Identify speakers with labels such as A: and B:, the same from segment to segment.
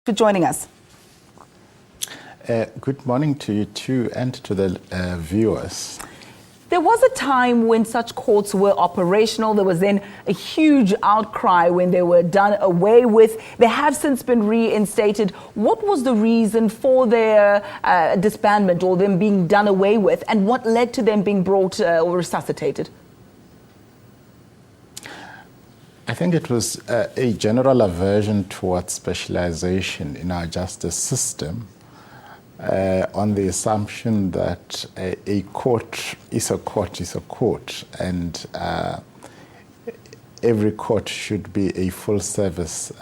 A: for joining us.
B: Good morning to you too, and to the viewers.
A: There was a time when such courts were operational. There was then a huge outcry when they were done away with. They have since been reinstated. What was the reason for their disbandment or them being done away with, and what led to them being brought or resuscitated?
B: I think it was a general aversion towards specialization in our justice system, on the assumption that a court is a court, and every court should be a full-service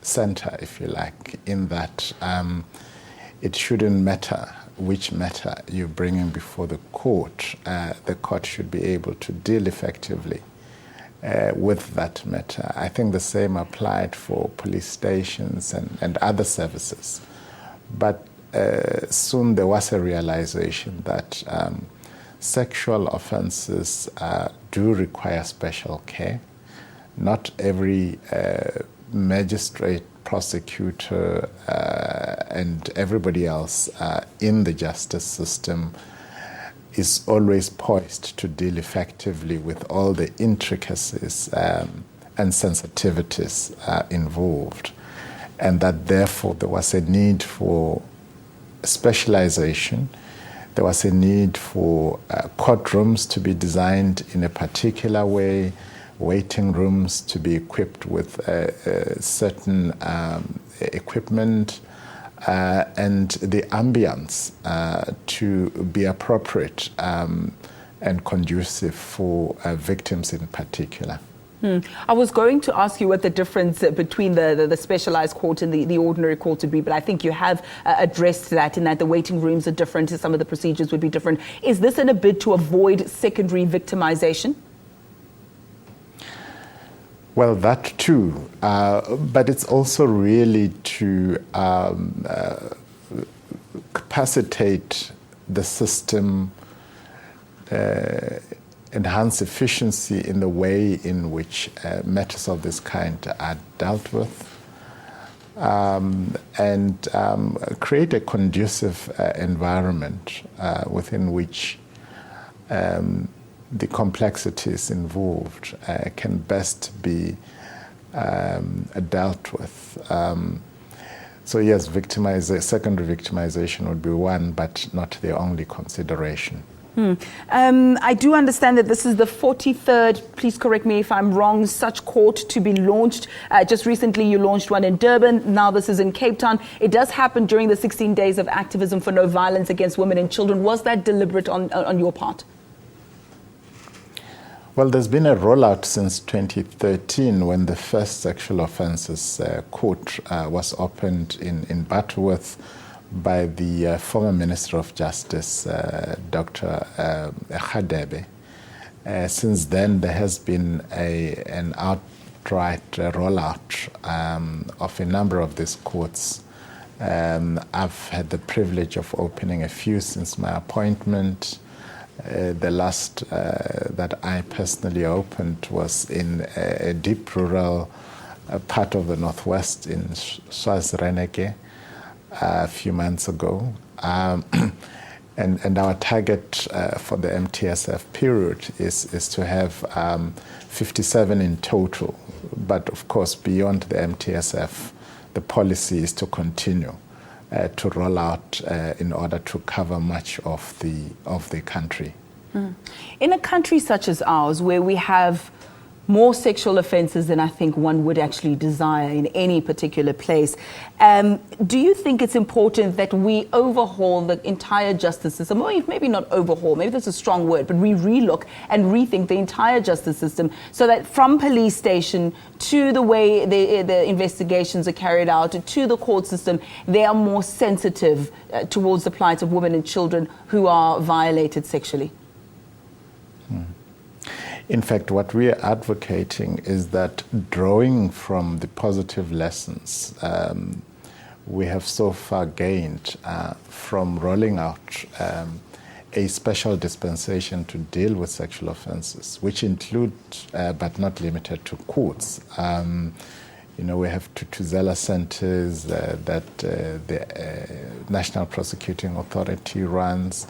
B: center, if you like, in that it shouldn't matter which matter you bring in before the court should be able to deal effectively with that matter. I think the same applied for police stations and other services. But soon there was a realization that sexual offenses do require special care. Not every magistrate, prosecutor, and everybody else in the justice system is always poised to deal effectively with all the intricacies and sensitivities involved, and that therefore there was a need for specialization. There was a need for courtrooms to be designed in a particular way, waiting rooms to be equipped with certain equipment, and the ambience to be appropriate and conducive for victims in particular.
A: I was going to ask you what the difference between the specialized court and the ordinary court would be, but I think you have addressed that, in that the waiting rooms are different, some of the procedures would be different. Is this in a bid to avoid secondary victimization?
B: Well, that too, but it's also really to capacitate the system, enhance efficiency in the way in which matters of this kind are dealt with, and create a conducive environment within which the complexities involved can best be dealt with. So yes, secondary victimization would be one, but not the only consideration.
A: I do understand that this is the 43rd, please correct me if I'm wrong, such court to be launched. Just recently you launched one in Durban, now this is in Cape Town. It does happen during the 16 days of activism for no violence against women and children. Was that deliberate on your part?
B: Well, there's been a rollout since 2013 when the first Sexual Offences Court was opened in Butterworth by the former Minister of Justice, Dr. Khadebe. Since then, there has been an outright rollout of a number of these courts. I've had the privilege of opening a few since my appointment. The last that I personally opened was in a deep rural part of the northwest in Swaziland a few months ago. And our target for the MTSF period is to have 57 in total. But of course, beyond the MTSF, the policy is to continue to roll out in order to cover much of the country.
A: In a country such as ours, where we have more sexual offences than I think one would actually desire in any particular place, do you think it's important that we overhaul the entire justice system? Or maybe not overhaul, maybe that's a strong word, but we relook and rethink the entire justice system so that from police station to the way the investigations are carried out to the court system, they are more sensitive towards the plight of women and children who are violated sexually?
B: In fact, what we are advocating is that, drawing from the positive lessons we have so far gained from rolling out a special dispensation to deal with sexual offences, which include, but not limited to, courts, We have Tutuzela centers that the National Prosecuting Authority runs,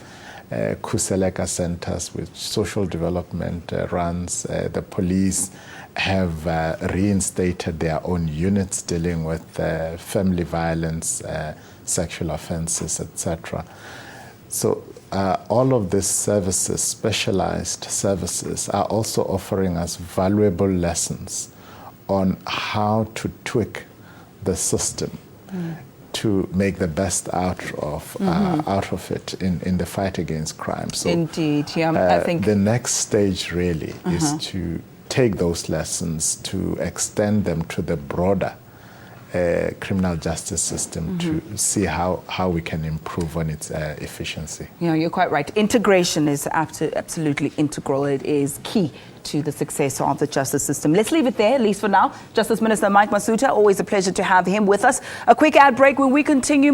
B: Kuseleka centers which social development runs. The police have reinstated their own units dealing with family violence, sexual offences, etc. So all of these services, specialized services, are also offering us valuable lessons on how to tweak the system to make the best out of it in the fight against crime. So,
A: indeed, yeah. I think
B: the next stage really is to take those lessons, to extend them to the broader criminal justice system to see how we can improve on its efficiency.
A: Yeah, you're quite right. Integration is absolutely integral. It is key to the success of the justice system. Let's leave it there, at least for now. Justice Minister Mike Masutha, always a pleasure to have him with us. A quick ad break when we continue.